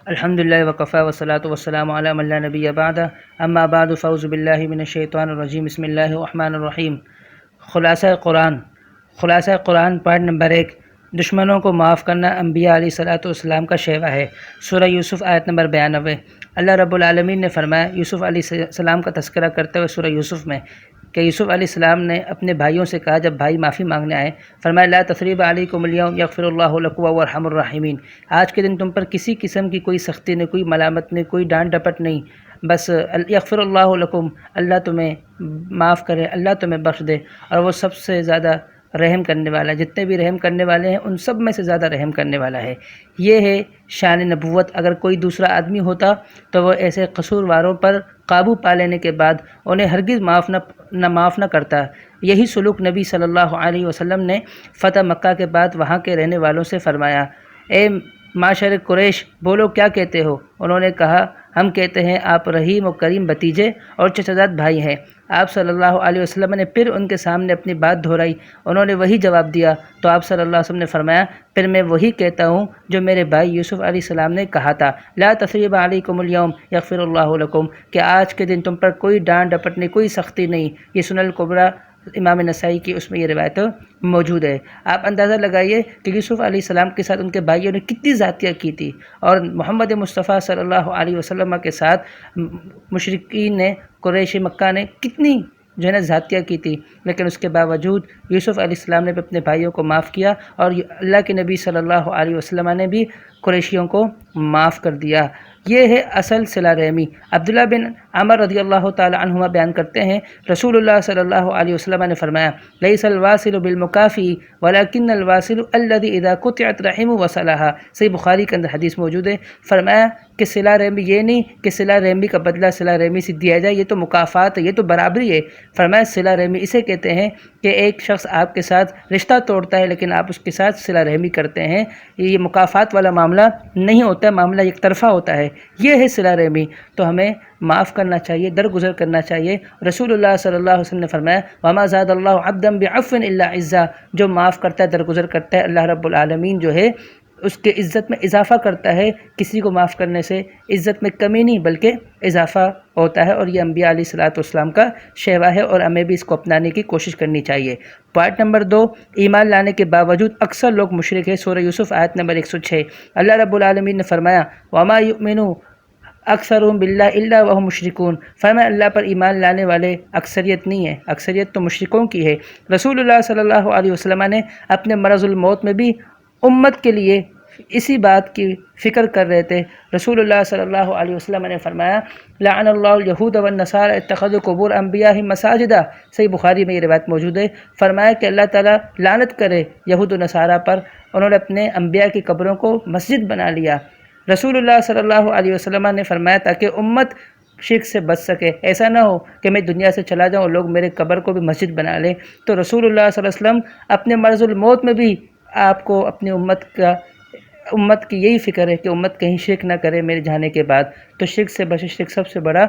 الحمد للہ وکفیٰ والصلاۃ والسلام علی من لا نبی بعدہ اما بعد فاعوذ باللہ من الشیطان الرجیم بسم اللہ الرحمن الرحیم۔ خلاصہ قرآن پارٹ نمبر 1، دشمنوں کو معاف کرنا انبیاء علیہ الصلاۃ والسلام کا شیوا ہے۔ سورہ یوسف آیت نمبر 92۔ اللہ رب العالمین نے فرمایا یوسف علیہ السلام کا تذکرہ کرتے ہوئے سورہ یوسف میں کہ یوسف علیہ السلام نے اپنے بھائیوں سے کہا جب بھائی معافی مانگنے آئے، فرمایا لا تثریب علیکم اليوم یغفر اللہ لکم وهو ارحم الراحمین۔ آج کے دن تم پر کسی قسم کی کوئی سختی نہیں، کوئی ملامت نہیں، کوئی ڈانٹ ڈپٹ نہیں، بس یغفر اللہ لکم، اللہ تمہیں معاف کرے، اللہ تمہیں بخش دے، اور وہ سب سے زیادہ رحم کرنے والا ہے، جتنے بھی رحم کرنے والے ہیں ان سب میں سے زیادہ رحم کرنے والا ہے۔ یہ ہے شان نبوت۔ اگر کوئی دوسرا آدمی ہوتا تو وہ ایسے قصورواروں پر قابو پا لینے کے بعد انہیں ہرگز معاف نہ کرتا۔ یہی سلوک نبی صلی اللہ علیہ وسلم نے فتح مکہ کے بعد وہاں کے رہنے والوں سے فرمایا۔ اے معاشر قریش، بولو کیا کہتے ہو؟ انہوں نے کہا ہم کہتے ہیں آپ رحیم و کریم بھتیجے اور چچا زاد بھائی ہیں۔ آپ صلی اللہ علیہ وسلم نے پھر ان کے سامنے اپنی بات دہرائی، انہوں نے وہی جواب دیا تو آپ صلی اللہ علیہ وسلم نے فرمایا پھر میں وہی کہتا ہوں جو میرے بھائی یوسف علیہ السلام نے کہا تھا، لا تثریب علیکم اليوم یغفر اللہ لکم، کہ آج کے دن تم پر کوئی ڈانٹ ڈپٹ نہیں، کوئی سختی نہیں۔ یہ سنن الکبریٰ امام نسائی کی اس میں یہ روایت موجود ہے۔ آپ اندازہ لگائیے کہ یوسف علیہ السلام کے ساتھ ان کے بھائیوں نے کتنی زیادتیاں کی تھی، اور محمد مصطفیٰ صلی اللہ علیہ وسلم کے ساتھ مشرکین نے، قریش مکہ نے کتنی زیادتیاں کی تھی، لیکن اس کے باوجود یوسف علیہ السلام نے بھی اپنے بھائیوں کو معاف کیا، اور اللہ کے نبی صلی اللہ علیہ وسلم نے بھی قریشیوں کو معاف کر دیا۔ یہ ہے اصل صلہ رحمی۔ عبداللہ بن عمر رضی اللہ تعالی عنہما بیان کرتے ہیں رسول اللہ صلی اللہ علیہ وسلم نے فرمایا لیس الواصل بالمکافی ولکن الواصل الذی اذا قطعت رحمہ وصلھا۔ صحیح بخاری کے اندر حدیث موجود ہے۔ فرمایا کہ صلہ رحمی یہ نہیں کہ صلہ رحمی کا بدلہ صلہ رحمی سے دیا جائے، یہ تو مکافات ہے، یہ تو برابری ہے۔ فرمایا صلہ رحمی اسے کہتے ہیں کہ ایک شخص آپ کے ساتھ رشتہ توڑتا ہے لیکن آپ اس کے ساتھ صلہ رحمی کرتے ہیں، یہ مکافات والا معاملہ نہیں ہوتا ہے، معاملہ یک طرفہ ہوتا ہے، یہ ہے صلہ رحمی۔ تو ہمیں معاف کرنا چاہیے، درگزر کرنا چاہیے۔ رسول اللہ صلی اللہ علیہ وسلم نے فرمایا وما زاد اللہ عبدا بعفو الا عزا، جو معاف کرتا ہے، درگزر کرتا ہے، اللہ رب العالمین جو ہے اس کے عزت میں اضافہ کرتا ہے۔ کسی کو معاف کرنے سے عزت میں کمی نہیں بلکہ اضافہ ہوتا ہے، اور یہ انبیاء علیہ الصلوۃ والسلام کا شیوا ہے، اور ہمیں بھی اس کو اپنانے کی کوشش کرنی چاہیے۔ پوائنٹ نمبر 2، ایمان لانے کے باوجود اکثر لوگ مشرک ہیں۔ سورہ یوسف آیت نمبر 106۔ اللہ رب العالمین نے فرمایا وما یؤمن اکثرهم باللہ الا وهم مشرکون، فرمایا اللہ پر ایمان لانے والے اکثریت نہیں ہے، اکثریت تو مشرکوں کی ہے۔ رسول اللہ صلی اللہ علیہ وسلم نے اپنے مرض الموت میں بھی امت کے لیے اسی بات کی فکر کر رہے تھے۔ رسول اللہ صلی اللہ علیہ وسلم نے فرمایا لعن اللہ الیہود والنصارى اتخذوا قبور انبیاءہم مساجدا۔ صحیح بخاری میں یہ روایت موجود ہے۔ فرمایا کہ اللہ تعالیٰ لعنت کرے یہود و نصارہ پر، انہوں نے اپنے انبیاء کی قبروں کو مسجد بنا لیا۔ رسول اللہ صلی اللہ علیہ وسلم نے فرمایا تاکہ امت شرک سے بچ سکے، ایسا نہ ہو کہ میں دنیا سے چلا جاؤں اور لوگ میرے قبر کو بھی مسجد بنا لیں۔ تو رسول اللہ صلی اللہ علیہ وسلم اپنے مرض الموت میں بھی آپ کو اپنی امت کی یہی فکر ہے کہ امت کہیں شرک نہ کرے میرے جانے کے بعد۔ تو شرک سے بچے، شرک سب سے بڑا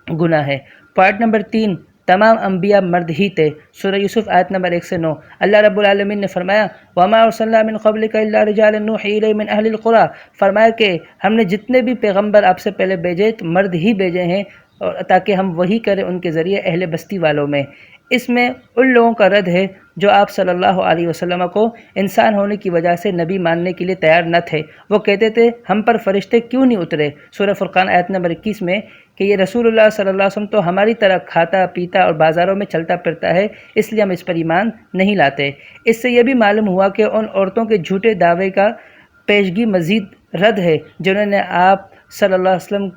گناہ ہے۔ پوائنٹ نمبر 3، تمام انبیاء مرد ہی تھے۔ سورہ یوسف آیت نمبر 1 سے 9۔ اللہ رب العالمین نے فرمایا وَمَا أَرْسَلْنَا مِن قَبْلِكَ إِلَّا رِجَالًا نُوحِي إِلَيْهِم مِّنْ أَهْلِ الْقُرَىٰ، فرمایا کہ ہم نے جتنے بھی پیغمبر آپ سے پہلے بھیجے تو مرد ہی بھیجے ہیں، اور تاکہ ہم وہی کریں ان کے ذریعے اہل بستی والوں میں۔ اس میں ان لوگوں کا رد ہے جو آپ صلی اللہ علیہ وسلم کو انسان ہونے کی وجہ سے نبی ماننے کے لیے تیار نہ تھے۔ وہ کہتے تھے ہم پر فرشتے کیوں نہیں اترے؟ سورہ فرقان آیت نمبر 21 میں کہ یہ رسول اللہ صلی اللہ علیہ وسلم تو ہماری طرح کھاتا پیتا اور بازاروں میں چلتا پھرتا ہے، اس لیے ہم اس پر ایمان نہیں لاتے۔ اس سے یہ بھی معلوم ہوا کہ ان عورتوں کے جھوٹے دعوے کا پیشگی مزید رد ہے جنہوں نے آپ صلی اللہ علیہ وسلم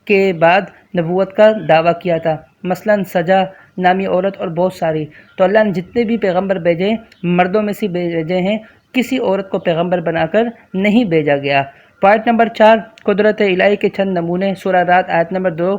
کے بعد نبوت کا دعویٰ کیا تھا، مثلاً سجا نامی عورت اور بہت ساری۔ تو اللہ نے جتنے بھی پیغمبر بھیجے مردوں میں سے بھیجے ہیں، کسی عورت کو پیغمبر بنا کر نہیں بھیجا گیا۔ پوائنٹ نمبر 4، قدرت الہی کے چند نمونے۔ سورہ رات آیت نمبر 2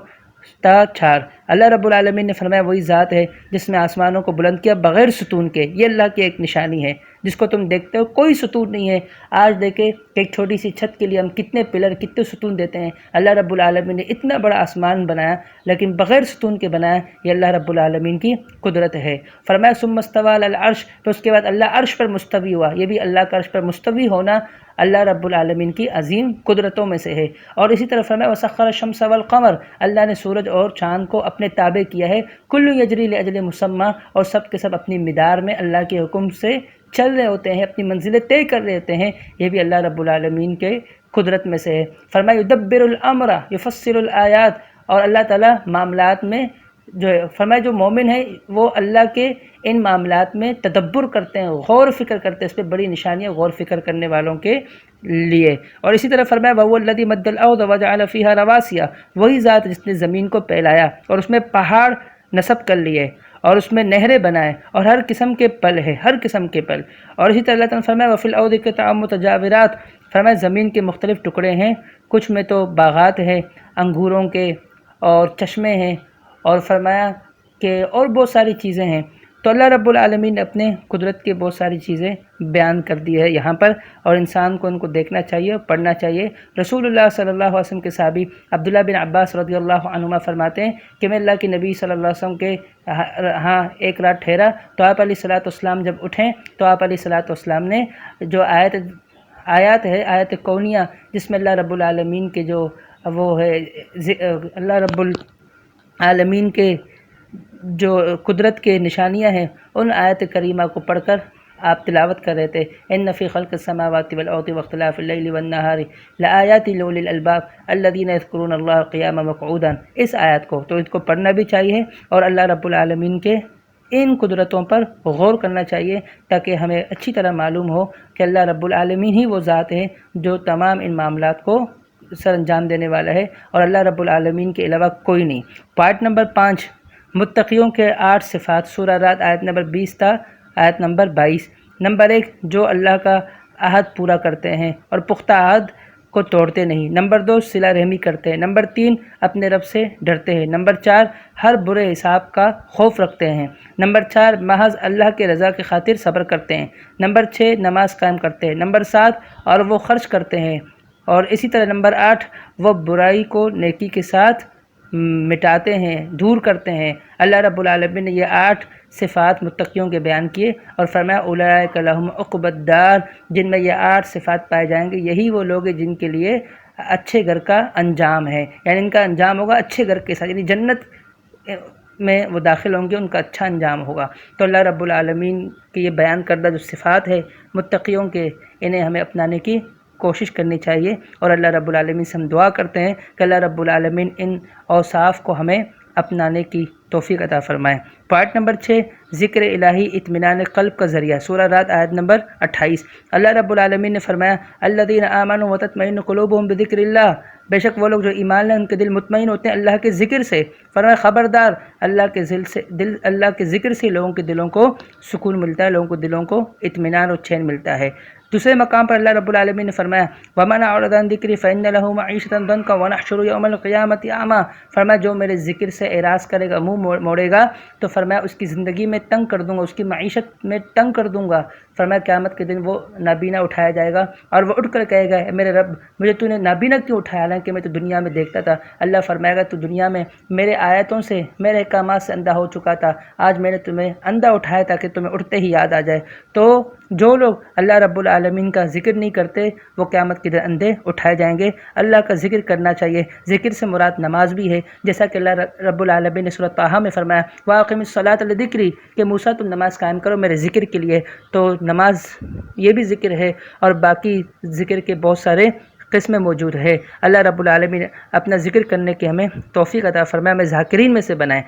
تا 4۔ اللہ رب العالمین نے فرمایا وہی ذات ہے جس نے آسمانوں کو بلند کیا بغیر ستون کے، یہ اللہ کی ایک نشانی ہے۔ جس کو تم دیکھتے ہو کوئی ستون نہیں ہے۔ آج دیکھیں کہ ایک چھوٹی سی چھت کے لیے ہم کتنے پلر کتنے ستون دیتے ہیں۔ اللہ رب العالمین نے اتنا بڑا آسمان بنایا لیکن بغیر ستون کے بنایا، یہ اللہ رب العالمین کی قدرت ہے۔ فرمایا ثم استوى علی العرش، پھر اس کے بعد اللہ عرش پر مستوی ہوا۔ یہ بھی اللہ کا عرش پر مستوی ہونا اللہ رب العالمین کی عظیم قدرتوں میں سے ہے۔ اور اسی طرح فرمایا وسخر الشمس والقمر، اللہ نے سورج اور چاند کو اپنے تابع کیا ہے۔ کل یجری لاجل مسمى، اور سب کے سب اپنی مدار میں اللہ کے حکم سے چل رہے ہوتے ہیں، اپنی منزلیں طے کر رہے ہوتے ہیں۔ یہ بھی اللہ رب العالمین کے قدرت میں سے ہے۔ فرمایا یدبر الامر یفصل الآیات، اور اللہ تعالیٰ معاملات میں جو ہے، فرمایا جو مومن ہے وہ اللہ کے ان معاملات میں تدبر کرتے ہیں، غور و فکر کرتے ہیں، اس پہ بڑی نشانیاں غور و فکر کرنے والوں کے لیے۔ اور اسی طرح فرمایا وَهُوَ الَّذِي مَدَّ الْأَرْضَ وَجَعَلَ فِيهَا رَوَاسِيَ، وہی ذات جس نے زمین کو پھیلایا اور اس میں پہاڑ نصب کر لیے اور اس میں نہریں بنائے اور ہر قسم کے پل ہے، ہر قسم کے پل۔ اور اسی طرح اللہ تعالیٰ نے فرمایا وَفِي الْأَرْضِ قِطَعٌ مُتَجَاوِرَاتٌ، فرمایا زمین کے مختلف ٹکڑے ہیں، کچھ میں تو باغات ہیں انگوروں کے اور چشمے ہیں، اور فرمایا کہ اور بہت ساری چیزیں ہیں۔ تو اللہ رب العالمین نے اپنے قدرت کے بہت ساری چیزیں بیان کر دی ہے یہاں پر، اور انسان کو ان کو دیکھنا چاہیے اور پڑھنا چاہیے۔ رسول اللہ صلی اللہ علیہ وسلم کے صحابی عبداللہ بن عباس رضی اللہ عنہما فرماتے ہیں کہ میں اللہ کے نبی صلی اللہ علیہ وسلم کے ہاں ایک رات ٹھہرا تو آپ علیہ الصلوۃ والسلام جب اٹھیں تو آپ علیہ الصلوۃ والسلام نے جو آیات ہے، آیت کونیہ، جس میں اللہ رب العالمین کے جو وہ ہے اللہ رب العالمین کے جو قدرت کے نشانیاں ہیں، ان آیت کریمہ کو پڑھ کر آپ تلاوت کر رہے تھے۔ ان فی خلق السماوات والارض واختلاف اللیل والنہار لآیات لأولی الالباب الذین یذکرون اللہ قیاما وقعودا، اس آیت کو تو اس کو پڑھنا بھی چاہیے اور اللہ رب العالمین کے ان قدرتوں پر غور کرنا چاہیے تاکہ ہمیں اچھی طرح معلوم ہو کہ اللہ رب العالمین ہی وہ ذات ہے جو تمام ان معاملات کو سر انجام دینے والا ہے، اور اللہ رب العالمین کے علاوہ کوئی نہیں۔ پارٹ نمبر 5، متقیوں کے 8 صفات، سورہ رات آیت نمبر 20 تا آیت نمبر 22۔ نمبر 1، جو اللہ کا عہد پورا کرتے ہیں اور پختہ عہد کو توڑتے نہیں۔ نمبر 2، صلہ رحمی کرتے ہیں۔ نمبر 3، اپنے رب سے ڈرتے ہیں۔ نمبر 4، ہر برے حساب کا خوف رکھتے ہیں۔ نمبر 4، محض اللہ کے رضا کی خاطر صبر کرتے ہیں۔ نمبر 6، نماز قائم کرتے ہیں۔ نمبر 7، اور وہ خرچ کرتے ہیں۔ اور اسی طرح نمبر 8، وہ برائی کو نیکی کے ساتھ مٹاتے ہیں، دور کرتے ہیں۔ اللہ رب العالمین نے یہ 8 صفات متقیوں کے بیان کیے اور فرمایا اولئک لہم عقبی الدار، جن میں یہ 8 صفات پائے جائیں گے یہی وہ لوگ ہیں جن کے لیے اچھے گھر کا انجام ہے، یعنی ان کا انجام ہوگا اچھے گھر کے ساتھ، یعنی جنت میں وہ داخل ہوں گے، ان کا اچھا انجام ہوگا۔ تو اللہ رب العالمین کی یہ بیان کردہ جو صفات ہے متقیوں کے، انہیں ہمیں اپنانے کی کوشش کرنی چاہیے، اور اللہ رب العالمین سے ہم دعا کرتے ہیں کہ اللہ رب العالمین ان اوصاف کو ہمیں اپنانے کی توفیق عطا فرمائے۔ پارٹ نمبر 6، ذکر الہی اطمینان قلب کا ذریعہ، سورہ رات آیت نمبر 28۔ اللہ رب العالمین نے فرمایا الذین آمنوا وتطمئن قلوبهم بذکر اللہ، بے شک وہ لوگ جو ایمان لائے ان کے دل مطمئن ہوتے ہیں اللہ کے ذکر سے۔ فرمایا خبردار، اللہ کے ذکر سے لوگوں کے دلوں کو سکون ملتا ہے، لوگوں کے دلوں کو اطمینان اور چین ملتا ہے۔ دوسرے مقام پر اللہ رب العالمین نے فرمایا وَمَنْ أَعْرَضَ عَنْ ذِكْرِي فَإِنَّ لَهُ مَعِيشَةً ضَنْكًا وَنَحْشُرُهُ يَوْمَ الْقِيَامَةِ أَعْمَىٰ، فرمایا جو میرے ذکر سے اعراض کرے گا، منہ موڑے گا، تو فرمایا اس کی زندگی میں تنگ کر دوں گا، اس کی معیشت میں تنگ کر دوں گا۔ فرمایا قیامت کے دن وہ نابینا اٹھایا جائے گا اور وہ اٹھ کر کہے گا اے میرے رب مجھے تو نے نابینا کیوں اٹھایا، حالانکہ میں تو دنیا میں دیکھتا تھا۔ اللہ فرمائے گا تو دنیا میں میرے آیتوں سے، میرے احکامات سے اندھا ہو چکا تھا، آج میں نے تمہیں اندھا اٹھایا تاکہ تمہیں اٹھتے ہی یاد آ جائے۔ تو جو لوگ اللہ رب العالمین کا ذکر نہیں کرتے وہ قیامت کے دن اندھے اٹھائے جائیں گے۔ اللہ کا ذکر کرنا چاہیے، ذکر سے مراد نماز بھی ہے، جیسا کہ اللہ رب العالمین نے سورۃ طٰہٰ میں فرمایا وَأَقِمِ الصَّلَاةَ لِذِكْرِي، کہ موسیٰ تم نماز قائم کرو میرے ذکر کے لیے۔ تو نماز یہ بھی ذکر ہے، اور باقی ذکر کے بہت سارے قسمیں موجود ہے۔ اللہ رب العالمین اپنا ذکر کرنے کی ہمیں توفیق عطا فرمائے، ہمیں ذاکرین میں سے بنائیں۔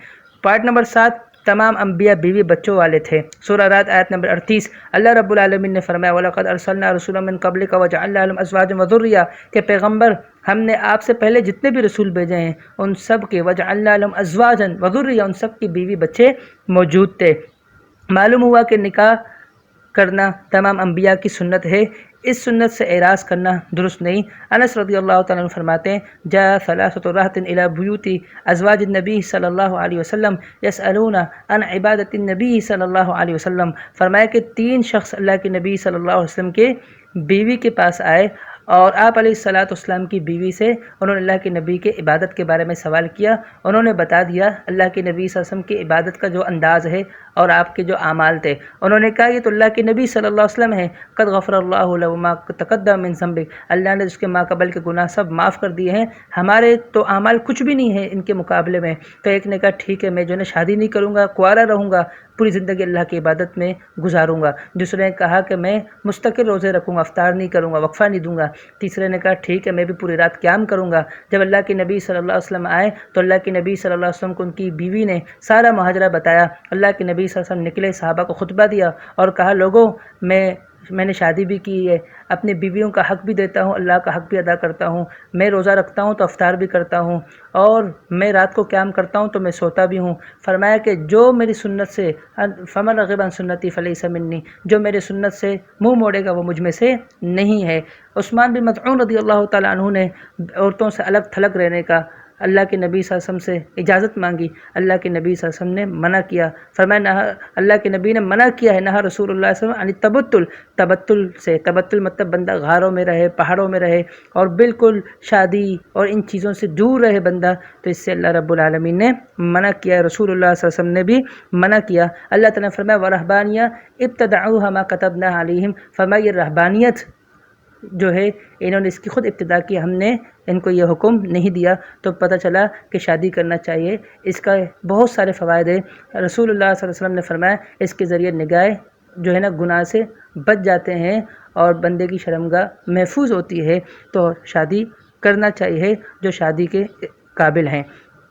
پارٹ نمبر 7، تمام انبیاء بیوی بچوں والے تھے، سورہ رات آیت نمبر 38۔ اللہ رب العالمین نے فرمایا وَلَقَدْ أَرْسَلْنَا رُسُلًا مِّن قَبْلِكَ وَجَعَلْنَا لَهُمْ أَزْوَاجًا وَذُرِّيَّةً، کہ پیغمبر ہم نے آپ سے پہلے جتنے بھی رسول بھیجے ہیں ان سب کے وَجَعَلْنَا لَهُمْ أَزْوَاجًا وَذُرِّيَّةً، ان سب کی بیوی بچے موجود تھے۔ معلوم ہوا کہ نکاح کرنا تمام انبیاء کی سنت ہے، اس سنت سے اعراض کرنا درست نہیں۔ انس رضی اللہ تعالیٰ عنہ فرماتے ہیں جاء ثلاثۃ رہط الی بیوت ازواج النبی صلی اللہ علیہ وسلم یسألون عن عبادت النبی صلی اللہ علیہ وسلم، فرمایا کہ 3 شخص اللہ کے نبی صلی اللہ علیہ وسلم کے بیوی کے پاس آئے اور آپ علیہ السلام کی بیوی سے انہوں نے اللہ کے نبی کے عبادت کے بارے میں سوال کیا۔ انہوں نے بتا دیا اللہ کے نبی صلی اللہ علیہ وسلم کی عبادت کا جو انداز ہے اور آپ کے جو اعمال تھے۔ انہوں نے کہا یہ تو اللہ کے نبی صلی اللہ علیہ وسلم ہے، قد غفر اللہ له ما تقدم من ذنبک، اللہ نے اس کے ما قبل کے گناہ سب معاف کر دیے ہیں، ہمارے تو اعمال کچھ بھی نہیں ہیں ان کے مقابلے میں۔ تو ایک نے کہا ٹھیک ہے میں جو ہے شادی نہیں کروں گا، کنوارا رہوں گا، پوری زندگی اللہ کی عبادت میں گزاروں گا۔ دوسرے نے کہا کہ میں مستقل روزے رکھوں گا، افطار نہیں کروں گا، وقفہ نہیں دوں گا۔ تیسرے نے کہا ٹھیک ہے میں بھی پوری رات قیام کروں گا۔ جب اللہ کے نبی صلی اللہ علیہ وسلم آئے تو اللہ کے نبی صلی اللہ علیہ وسلم کو ان کی بیوی نے سارا ماجرا بتایا۔ اللہ کے نبی صلی اللہ علیہ وسلم نکلے، صحابہ کو خطبہ دیا اور کہا لوگوں میں نے شادی بھی کی ہے، اپنی بیویوں کا حق بھی دیتا ہوں، اللہ کا حق بھی ادا کرتا ہوں، میں روزہ رکھتا ہوں تو افطار بھی کرتا ہوں، اور میں رات کو قیام کرتا ہوں تو میں سوتا بھی ہوں۔ فرمایا کہ جو میری سنت سے فمن رغب عن سنتی فلیس منی، جو میری سنت سے منہ موڑے گا وہ مجھ میں سے نہیں ہے۔ عثمان بن مظعون رضی اللہ تعالیٰ عنہ نے عورتوں سے الگ تھلگ رہنے کا اللہ کے نبی صلی اللہ علیہ وسلم سے اجازت مانگی، اللہ کے نبی صلی اللہ علیہ وسلم نے منع کیا۔ فرمایا اللہ کے نبی نے منع کیا ہے، نہا رسول اللہ صلی اللہ علیہ وسلم عن تبتل سے، تبتل مطلب بندہ غاروں میں رہے، پہاڑوں میں رہے اور بالکل شادی اور ان چیزوں سے دور رہے بندہ، تو اس سے اللہ رب العالمین نے منع کیا ہے، رسول اللہ صلی اللہ علیہ وسلم نے بھی منع کیا۔ اللہ تعالیٰ نے فرمایا وَرَهْبَانِيَّةً ابْتَدَعُوهَا مَا كَتَبْنَا عَلَيْهِمْ، فرمایا یہ رہبانیت جو ہے انہوں نے اس کی خود ابتدا کی، ہم نے ان کو یہ حکم نہیں دیا۔ تو پتہ چلا کہ شادی کرنا چاہیے، اس کا بہت سارے فوائد ہیں۔ رسول اللہ صلی اللہ علیہ وسلم نے فرمایا اس کے ذریعے نگاہ جو ہے نا گناہ سے بچ جاتے ہیں اور بندے کی شرمگاہ محفوظ ہوتی ہے، تو شادی کرنا چاہیے جو شادی کے قابل ہیں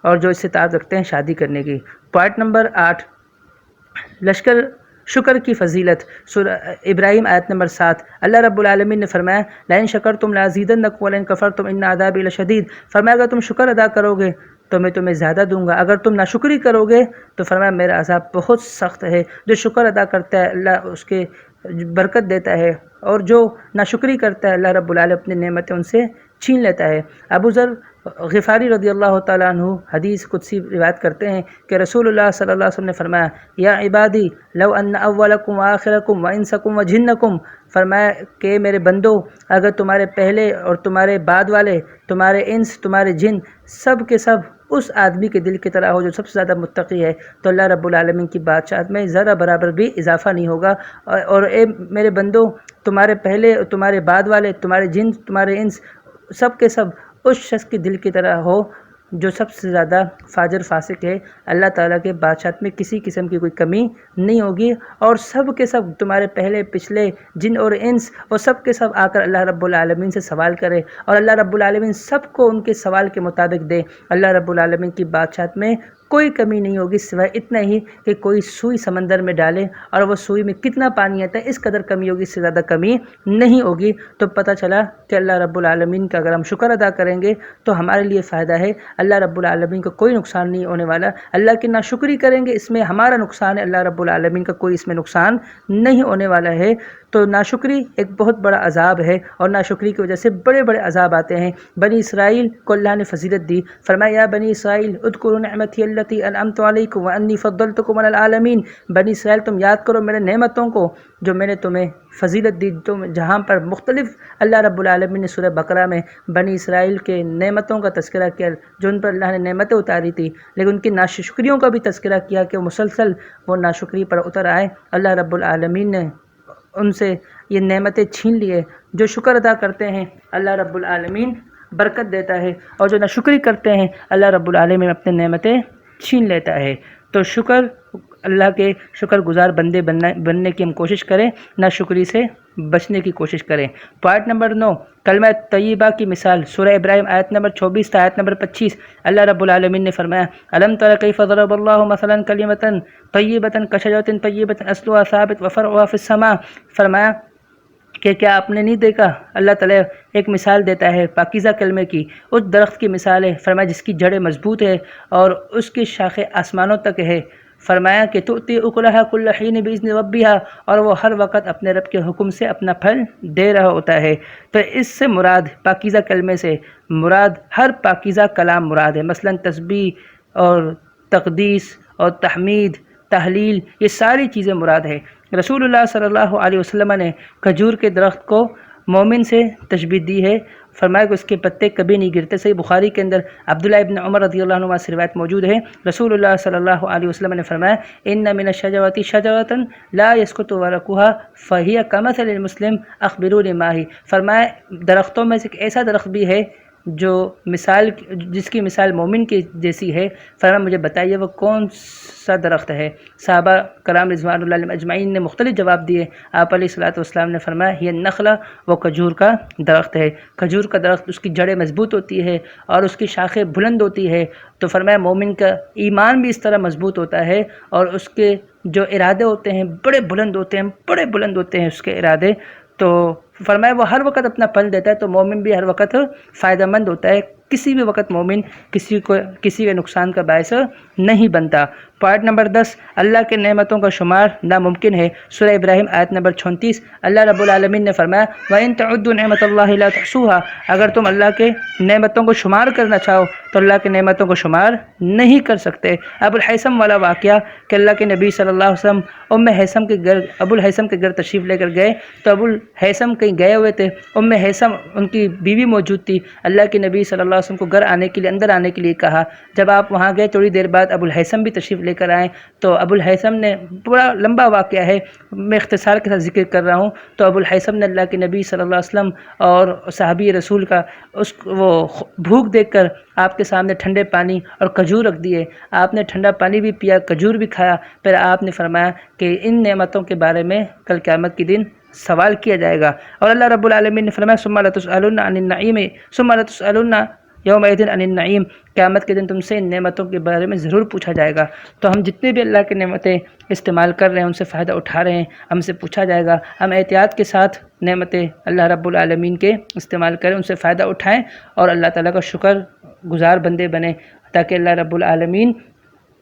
اور جو استطاعت رکھتے ہیں شادی کرنے کی۔ پوائنٹ نمبر 8، شکر کی فضیلت، سورہ ابراہیم آیت نمبر 7، اللہ رب العالمین نے فرمایا لئن شکرتم لازیدنکم ولئن کفرتم ان عذابی لشدید، فرمایا اگر تم شکر ادا کرو گے تو میں تمہیں زیادہ دوں گا، اگر تم ناشکری کرو گے تو فرمایا میرا عذاب بہت سخت ہے۔ جو شکر ادا کرتا ہے اللہ اس کے برکت دیتا ہے، اور جو ناشکری کرتا ہے اللہ رب العالمین اپنی نعمتیں ان سے چھین لیتا ہے۔ ابو ذر غفاری رضی اللہ تعالیٰ عنہ حدیث قدسی روایت کرتے ہیں کہ رسول اللہ صلی اللہ علیہ وسلم نے فرمایا یا عبادی لو ان اولکم وآخرکم وانسکم وجنکم، فرمایا کہ میرے بندو اگر تمہارے پہلے اور تمہارے بعد والے، تمہارے انس تمہارے جن سب کے سب اس آدمی کے دل کی طرح ہو جو سب سے زیادہ متقی ہے، تو اللہ رب العالمین کی بادشاہت میں ذرا برابر بھی اضافہ نہیں ہوگا۔ اور اے میرے بندو تمہارے پہلے اور تمہارے بعد والے، تمہارے جن تمہارے انس سب کے سب اس شخص کے دل کی طرح ہو جو سب سے زیادہ فاجر فاسق ہے، اللہ تعالیٰ کے بادشاہت میں کسی قسم کی کوئی کمی نہیں ہوگی، اور سب کے سب تمہارے پہلے پچھلے جن اور انس وہ سب کے سب آ کر اللہ رب العالمین سے سوال کرے اور اللہ رب العالمین سب کو ان کے سوال کے مطابق دے۔ اللہ رب العالمین کی بادشاہت میں کوئی کمی نہیں ہوگی سوائے اتنا ہی کہ کوئی سوئی سمندر میں ڈالے اور وہ سوئی میں کتنا پانی آتا ہے اس قدر کمی ہوگی، اس سے زیادہ کمی نہیں ہوگی۔ تو پتہ چلا کہ اللہ رب العالمین کا اگر ہم شکر ادا کریں گے تو ہمارے لیے فائدہ ہے، اللہ رب العالمین کا کوئی نقصان نہیں ہونے والا۔ اللہ کی ناشکری کریں گے اس میں ہمارا نقصان ہے، اللہ رب العالمین کا کوئی اس میں نقصان نہیں ہونے والا ہے۔ تو ناشکری ایک بہت بڑا عذاب ہے اور ناشکری کی وجہ سے بڑے بڑے عذاب آتے ہیں۔ بنی اسرائیل کو اللہ نے فضیلت دی، فرمایا یا بنی اسرائیل اذکروا نعمتی التی انعمت علیکم وانی فضلتکم علی العالمین، بنی اسرائیل تم یاد کرو میرے نعمتوں کو جو میں نے تمہیں فضیلت دی، تم جہاں پر مختلف اللہ رب العالمین نے سورہ بقرہ میں بنی اسرائیل کے نعمتوں کا تذکرہ کیا جو ان پر اللہ نے نعمتیں اتاری تھی، لیکن ان کی ناشکریوں کا بھی تذکرہ کیا کہ مسلسل وہ ناشکری پر اتر آئے۔ اللہ رب العالمین نے ان سے یہ نعمتیں چھین لیے۔ جو شکر ادا کرتے ہیں اللہ رب العالمین برکت دیتا ہے، اور جو ناشکری کرتے ہیں اللہ رب العالمین اپنے نعمتیں چھین لیتا ہے۔ تو شکر اللہ کے شکر گزار بندے بننے کی ہم کوشش کریں، ناشکری سے بچنے کی کوشش کریں۔ پوائنٹ نمبر 9، کلمہ طیبہ کی مثال، سورہ ابراہیم آیت نمبر 24 تا آیت نمبر 25، اللہ رب العالمین نے فرمایا الم تر کیف ضرب اللہ مثلا کلمۃ طیبۃ کشجرۃ طیبۃ اصلها ثابت وفرعها فی السماء، فرمایا کہ کیا آپ نے نہیں دیکھا اللہ تعالیٰ ایک مثال دیتا ہے پاکیزہ کلمے کی، اس درخت کی مثال ہے، فرمایا جس کی جڑیں مضبوط ہے اور اس کی شاخیں آسمانوں تک ہے، فرمایا کہ تؤتی اکلھا کل حین باذن ربھا، اور وہ ہر وقت اپنے رب کے حکم سے اپنا پھل دے رہا ہوتا ہے۔ تو اس سے مراد پاکیزہ کلمے سے مراد ہر پاکیزہ کلام مراد ہے، مثلا تسبیح اور تقدیس اور تحمید تحلیل، یہ ساری چیزیں مراد ہے۔ رسول اللہ صلی اللہ علیہ وسلم نے کھجور کے درخت کو مومن سے تشبیہ دی ہے، فرمایا کہ اس کے پتے کبھی نہیں گرتے۔ صحیح بخاری کے اندر عبداللہ ابن عمر رضی اللہ عنہ سے روایت موجود ہے، رسول اللہ صلی اللہ علیہ وسلم نے فرمایا ان من الشجرۃ شجرۃ لا يسقط ورقها فهي كمثل المسلم اخبروني ما هي، فرمایا درختوں میں سے ایک ایسا درخت بھی ہے جو جس کی مثال مومن کی جیسی ہے، فرمایا مجھے بتائیے وہ کون سا درخت ہے۔ صحابہ کرام رضوان اللہ علیہم اجمعین نے مختلف جواب دیے۔ آپ علیہ الصلوۃ والسلام نے فرمایا یہ نخلا، وہ کھجور کا درخت ہے۔ کھجور کا درخت اس کی جڑیں مضبوط ہوتی ہے اور اس کی شاخیں بلند ہوتی ہے، تو فرمایا مومن کا ایمان بھی اس طرح مضبوط ہوتا ہے اور اس کے جو ارادے ہوتے ہیں بڑے بلند ہوتے ہیں اس کے ارادے، تو فرمایا وہ ہر وقت اپنا پھل دیتا ہے، تو مومن بھی ہر وقت فائدہ مند ہوتا ہے، کسی بھی وقت مومن کسی کے نقصان کا باعث نہیں بنتا۔ پوائنٹ نمبر 10، اللہ کے نعمتوں کا شمار ناممکن ہے۔ سورہ ابراہیم آیت نمبر 36، اللہ رب العالمین نے فرمایا وَإِن تَعُدُّوا نِعْمَةَ اللَّهِ لَا تُحْصُوهَا، اگر تم اللہ کے نعمتوں کو شمار کرنا چاہو تو اللہ کے نعمتوں کو شمار نہیں کر سکتے۔ ابو الہیثم والا واقعہ کہ اللہ کے نبی صلی اللہ علیہ وسلم ابو الہیثم کے گھر تشریف لے کر گئے، تو ابو الہیثم کہیں گئے ہوئے تھے، ہیثم ان کی بیوی موجود تھی، اللہ کے نبی صلی اللہ علیہ وسلم کو گھر آنے کے لیے اندر آنے کے لیے کہا۔ جب آپ وہاں گئے تھوڑی دیر بعد ابو الہیثم بھی تشریف لے کر آئے، تو ابو الہیثم نے پورا لمبا واقعہ ہے، میں اختصار کے ساتھ ذکر کر رہا ہوں، تو ابو الہیثم نے اللہ کے نبی صلی اللہ علیہ وسلم اور صحابی رسول کا وہ بھوک دیکھ کر آپ کے سامنے ٹھنڈے پانی اور کھجور رکھ دیے، آپ نے ٹھنڈا پانی بھی پیا، کھجور بھی کھایا، پھر آپ نے فرمایا کہ ان نعمتوں کے بارے میں کل قیامت کے دن سوال کیا جائے گا، اور اللہ رب العالمین نے فرمایا ثم لتسألن عن النعیم ثم لتسألن یومئذ عن النعیم، قیامت کے دن تم سے ان نعمتوں کے بارے میں ضرور پوچھا جائے گا۔ تو ہم جتنے بھی اللہ کی نعمتیں استعمال کر رہے ہیں ان سے فائدہ اٹھا رہے ہیں، ہم سے پوچھا جائے گا، ہم احتیاط کے ساتھ نعمتیں اللہ رب العالمین کے استعمال کریں، ان سے فائدہ اٹھائیں اور اللہ تعالیٰ کا شکر گزار بندے بنیں، تاکہ اللہ رب العالمین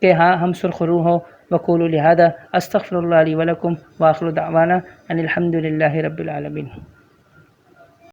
کہ ہاں ہم سرخرو ہوں۔ وقولوا لہذا استغفر اللہ لی ولکم وآخر دعوانا ان الحمد للہ رب العالمین۔